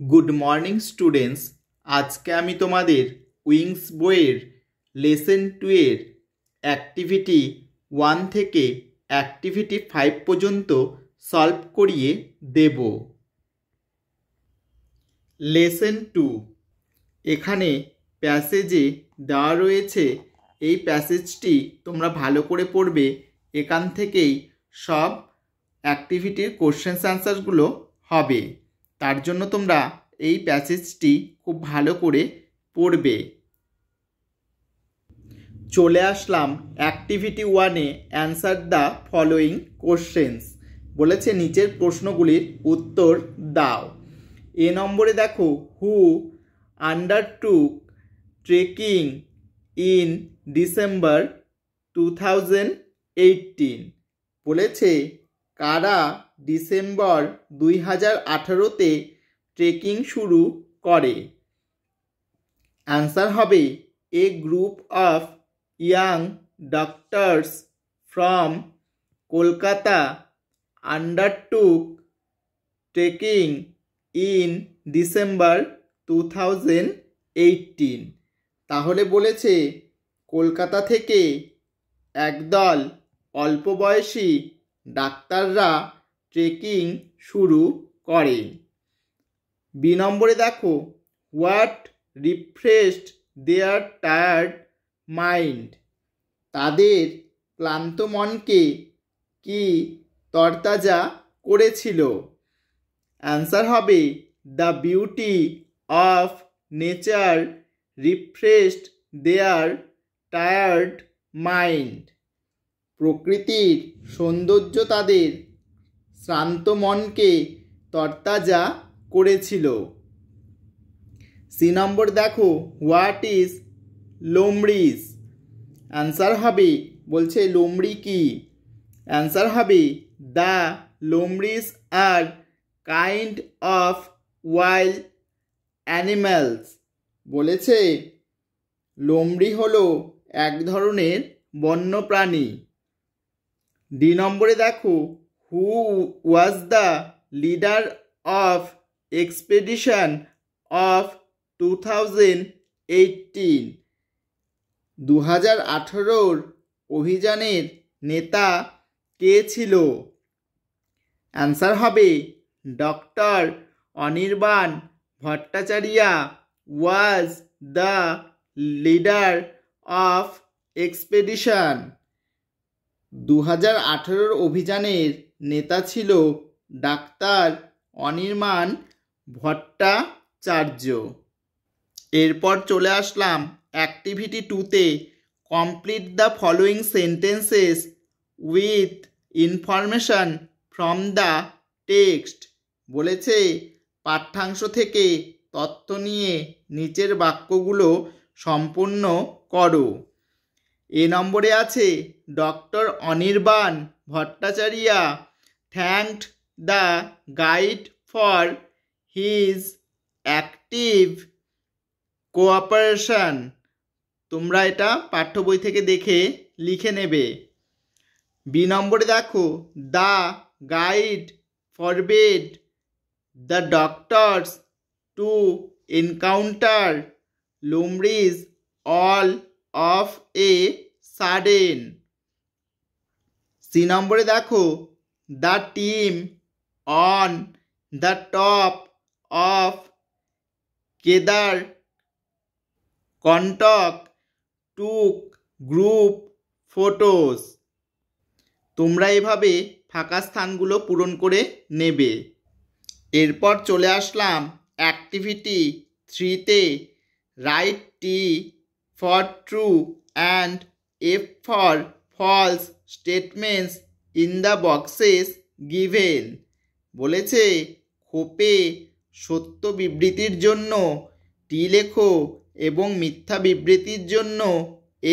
Good morning students. আজকে আমি তোমাদের উইংস বইয়ের লেসন 2 এর অ্যাক্টিভিটি 1 থেকে অ্যাক্টিভিটি 5 পর্যন্ত সলভ করিয়ে দেব। লেসন 2, এখানে প্যাসেজে দেওয়া রয়েছে। এই প্যাসেজটি তোমরা ভালো করে পড়বে। এখান থেকেই সব অ্যাক্টিভিটির কোশ্চেন্স অ্যান্সারগুলো হবে। তার জন্য তোমরা এই প্যাসেজটি খুব ভালো করে পড়বে। চলে আসলাম অ্যাক্টিভিটি 1-এ। অ্যান্সার দ্য ফলোয়িং কোশ্চেন্স বলেছে, নিচের প্রশ্নগুলির উত্তর দাও। এ নম্বরে দেখো, who undertook trekking in December 2018 বলেছে, কারা ডিসেম্বর 2018-তে ট্রেকিং শুরু করে? অ্যান্সার হবে, a group of young doctors from Kolkata undertook trekking in December 2018। তাহলে বলেছে, কলকাতা থেকে একদল অল্প বয়সী ডাক্তাররা ট্রেকিং শুরু করে। বি নম্বরে দেখো, what refreshed their tired mind, তাদের ক্লান্ত মনকে কি তরতাজা করেছিল? অ্যান্সার হবে, the beauty of nature refreshed their tired mind, প্রকৃতির সৌন্দর্য তাদের শ্রান্ত মনকে তরতাজা করেছিল। সি নম্বর দেখো, হোয়াট ইজ লোমড়িস? অ্যান্সার হবে, বলছে লোমড়ি কি? অ্যান্সার হবে, the lomris are kind of wild animals, বলেছে লোমড়ি হলো এক ধরনের বন্যপ্রাণী। ডি নম্বরে দেখো, who was the leader of expedition of 2018? 2018 অভিযানের নেতা কে ছিল? অ্যান্সার হবে, doctor Anirban Bhattacharya was the leader of expedition. 2018 অভিযানের নেতা ছিল ডাক্তার অনির্বাণ ভট্টাচার্য। এরপর চলে আসলাম অ্যাক্টিভিটি 2-তে। Complete the following sentences with information from the text, বলেছে পাঠ্যাংশ থেকে তথ্য নিয়ে নিচের বাক্যগুলো সম্পূর্ণ করো। এ নম্বরে আছে, doctor Anirban Bhattacharya thanked the guide for his active cooperation. তোমরা এটা পাঠ্য বই থেকে দেখে লিখে নেবে। বি নম্বরে দেখো, the guide forbade the doctors to encounter lomris all of a sudden. C নম্বরে দেখো, the team on the top of Kedarkantha took group photos. তোমরা এভাবে ফাঁকা স্থানগুলো পূরণ করে নেবে। এরপর চলে আসলাম অ্যাক্টিভিটি 3-তে। Write T for true and F for false statements in the boxes given, বলেছে খোপে সত্য বিবৃতির জন্য টি লেখো এবং মিথ্যা বিবৃতির জন্য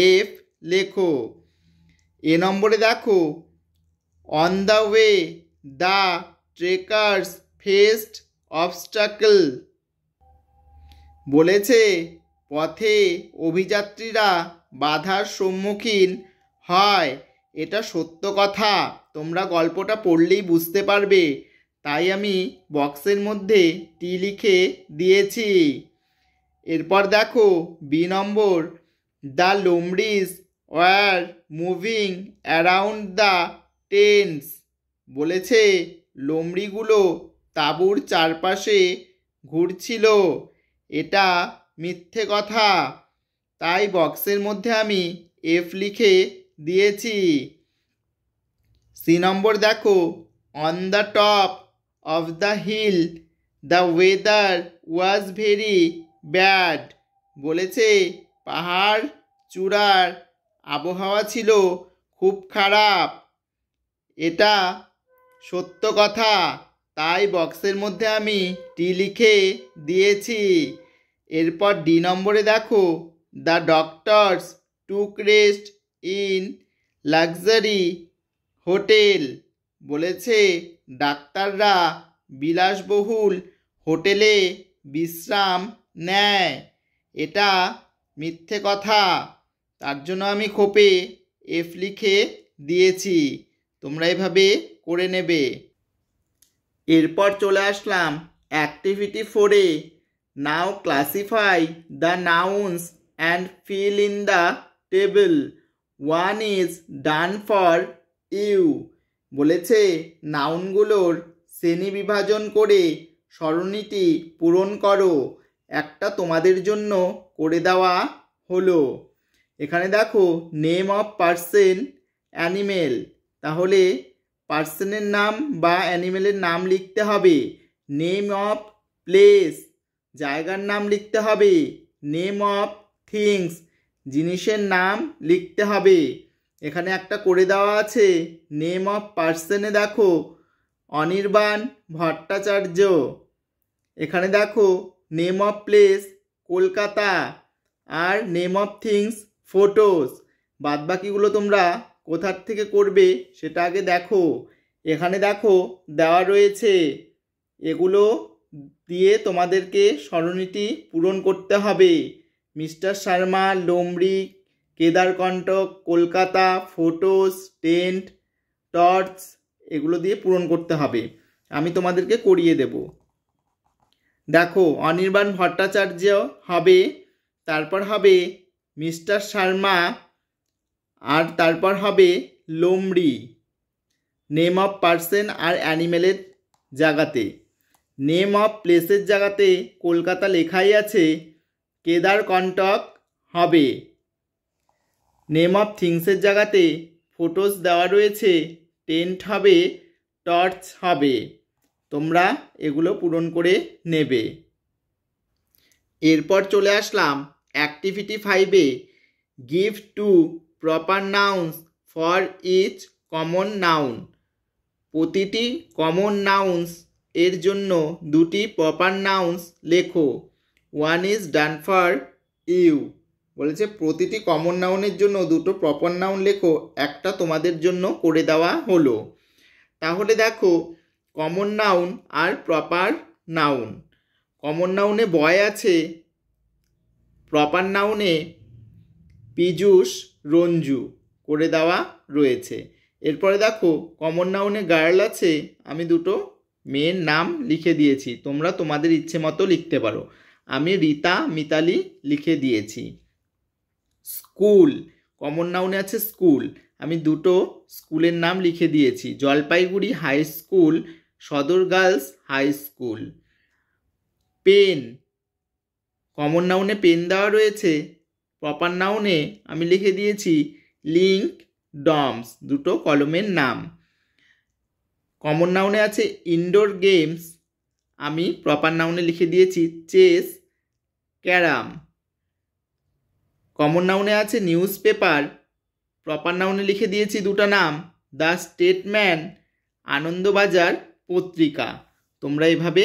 এফ লেখো। এ নম্বরে দেখো, on the way the trekkers faced obstacle, বলেছে পথে অভিযাত্রীরা বাধার সম্মুখীন হয়। এটা সত্য কথা, তোমরা গল্পটা পড়লেই বুঝতে পারবে। তাই আমি বক্সের মধ্যে টি লিখে দিয়েছি। এরপর দেখো বি নম্বর, the lomris were moving around the tents. বলেছে লোমড়িগুলো তাঁবুর চারপাশে ঘুরছিল। এটা মিথ্যে কথা, তাই বক্সের মধ্যে আমি এফ লিখে দিয়েছি। সি নম্বর দেখো, on the top of the hill the weather was very bad. বলেছে পাহাড় চূড়ার আবহাওয়া ছিল খুব খারাপ। এটা সত্য কথা, তাই বক্সের মধ্যে আমি টি লিখে দিয়েছি। এরপর ডি নম্বরে দেখো, the doctors took rest in luxury hotel. বলেছে ডাক্তাররা বিলাসবহুল হোটেলে বিশ্রাম নেয়। এটা মিথ্যে কথা, তার জন্য আমি খোপে এফ লিখে দিয়েছি। তোমরা এভাবে করে নেবে। এরপর চলে আসলাম অ্যাক্টিভিটি 4-এ। Now classify the nouns and fill in the table. 1 is done for you. বলেছে নাউনগুলোর শ্রেণী বিভাজন করে সরণিটি পূরণ করো। একটা তোমাদের জন্য করে দেওয়া হলো। এখানে দেখো নেম অফ পার্সন, অ্যানিমেল। তাহলে পার্সনের নাম বা অ্যানিমেলের নাম লিখতে হবে। নেম অফ প্লেস, জায়গার নাম লিখতে হবে। নেম অফ থিংস, জিনিসের নাম লিখতে হবে। এখানে একটা করে দেওয়া আছে নেম অফ পার্সনে, দেখো অনির্বাণ ভট্টাচার্য। এখানে দেখো নেম অফ প্লেস কলকাতা, আর নেম অফ থিংস ফটোস। বাদবাকিগুলো তোমরা কোথার থেকে করবে সেটা আগে দেখো। এখানে দেখো দেওয়া রয়েছে, এগুলো দিয়ে তোমাদেরকে সরণিটি পূরণ করতে হবে। মিস্টার শর্মা, লোমড়ি, Kedarkantha, Kolkata, photos, tent, torch, এগুলো দিয়ে পূরণ করতে হবে। আমি তোমাদেরকে করিয়ে দেব। দেখো অনির্বাণ ভট্টাচার্য হবে, তারপর হবে মিস্টার শর্মা, আর তারপর হবে লোমড়ি। নেম অফ পার্সন আর অ্যানিমেলের জায়গাতে, নেম অফ প্লেসের জায়গাতে কলকাতা লেখাই আছে, কেদারকণ্টক হবে। নেম অফ থিংসের জায়গাতে ফটোস দেওয়া রয়েছে, টেন্ট হবে, টর্চ হবে। তোমরা এগুলো পূরণ করে নেবে। এরপর চলে আসলাম অ্যাক্টিভিটি 5-এ। Give 2 proper nouns for each common noun. প্রতিটি কমন নাউন্স এর জন্য 2টি প্রপার নাউন্স লেখো। 1 ইজ ডান ফর ইউ। বলেছে প্রতিটি কমন নাউনের জন্য 2টো প্রপার নাউন লেখো। একটা তোমাদের জন্য করে দেওয়া হলো। তাহলে দেখো কমন নাউন আর প্রপার নাউন। কমন নাউনে বয় আছে, প্রপার নাউনে পীযূষ, রঞ্জু করে দেওয়া রয়েছে। এরপরে দেখো কমন নাউনে গার্ল আছে, আমি 2টো মেয়ের নাম লিখে দিয়েছি। তোমরা তোমাদের ইচ্ছে মতো লিখতে পারো। আমি রীতা, মিতালি লিখে দিয়েছি। স্কুল, কমন নাউনে আছে স্কুল, আমি 2টো স্কুলের নাম লিখে দিয়েছি। Jalpaiguri high school, Sadar girls high school. Pen, common নাউনে পেন দেওয়া রয়েছে, প্রপার নাউনে আমি লিখে দিয়েছি লিঙ্ক, ডমস, 2টো কলমের নাম। কমন নাউনে আছে ইনডোর গেমস, আমি প্রপার নাউনে লিখে দিয়েছি চেস, ক্যারাম। কমন নাউনে আছে নিউজ পেপার, প্রপার নাউনে লিখে দিয়েছি 2টা নাম, দ্য স্টেটম্যান, আনন্দবাজার পত্রিকা। তোমরা এভাবে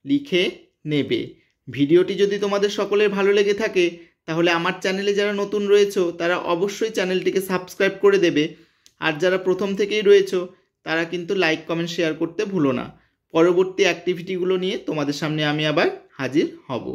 লিখে নেবে। ভিডিওটি যদি তোমাদের সকলের ভালো লেগে থাকে তাহলে আমার চ্যানেলে যারা নতুন রয়েছে তারা অবশ্যই চ্যানেলটিকে সাবস্ক্রাইব করে দেবে। আর যারা প্রথম থেকেই রয়েছে তারা কিন্তু লাইক, কমেন্ট, শেয়ার করতে ভুলো না। পরবর্তী অ্যাক্টিভিটিগুলো নিয়ে তোমাদের সামনে আমি আবার হাজির হব।